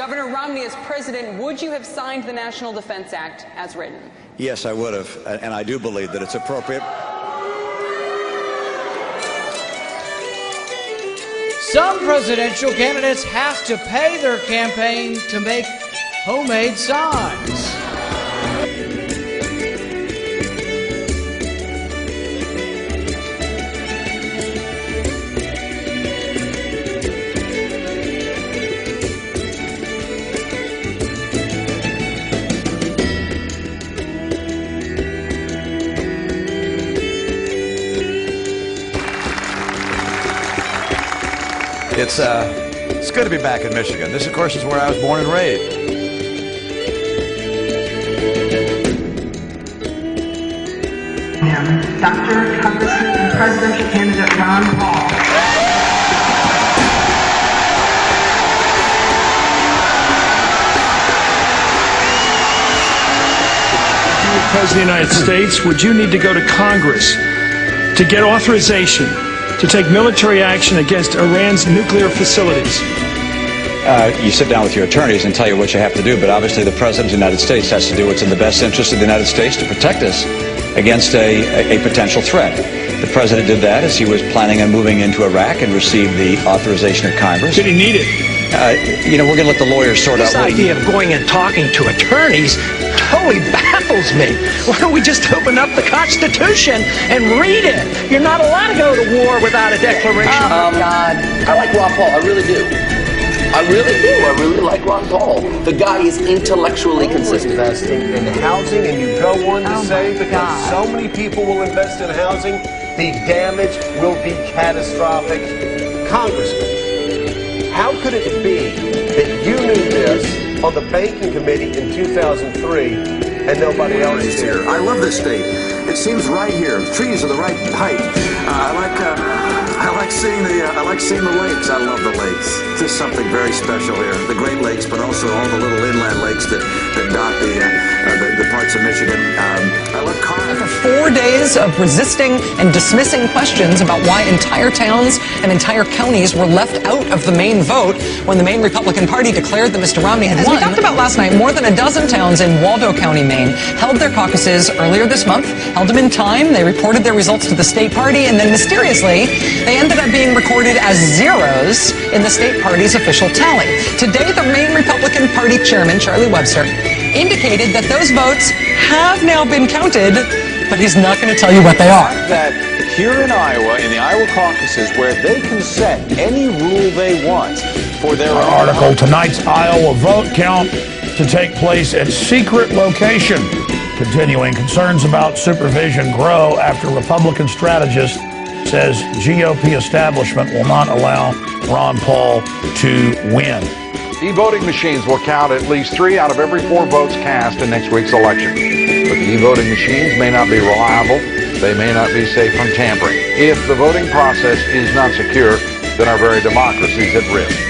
Governor Romney, as president, would you have signed the National Defense Act as written? Yes, I would have, and I do believe that it's appropriate. Some presidential candidates have to pay their campaign to make homemade signs. It's good to be back in Michigan. This, of course, is where I was born and raised. Dr. Congressman and presidential candidate Ron Paul. If you were President of the United States, would you need to go to Congress to get authorization to take military action against Iran's nuclear facilities? You sit down with your attorneys and tell you what you have to do, but obviously the President of the United States has to do what's in the best interest of the United States to protect us against a potential threat. The President did that as he was planning on moving into Iraq and received the authorization of Congress. Did he need it? We're going to let the lawyers sort out. This idea of going and talking to attorneys totally baffles me. Why don't we just open up the Constitution and read it? You're not allowed to go to war without a declaration. Oh, God. I like Ron Paul. I really do. I really do. I really like Ron Paul. The guy is intellectually consistent. Investing in housing, and you go on to say because so many people will invest in housing, the damage will be catastrophic. Congressman, how could it be that you knew this on the banking committee in 2003 and nobody else is here? I love this state. It seems right here. Trees are the right height. I like seeing the lakes. I love the lakes. There's something very special here. The Great Lakes, but also all the little inland lakes that dot the parts of Michigan. I love cars. After 4 days of resisting and dismissing questions about why entire towns and entire counties were left out of the Maine vote when the Maine Republican Party declared that Mr. Romney had won. As we talked about last night, more than a dozen towns in Waldo County, Maine, held their caucuses earlier this month, held them in time. They reported their results to the state party, and then mysteriously, they ended up being recorded as zeros in the state party's official tally. Today, the Maine Republican Party chairman, Charlie Webster, indicated that those votes have now been counted, but he's not going to tell you what they are. That here in Iowa, in the Iowa caucuses, where they can set any rule they want for their article, tonight's Iowa vote count to take place at secret location. Continuing, concerns about supervision grow after Republican strategist says GOP establishment will not allow Ron Paul to win. E-voting machines will count at least 3 out of every 4 votes cast in next week's election. But the e-voting machines may not be reliable. They may not be safe from tampering. If the voting process is not secure, then our very democracy is at risk.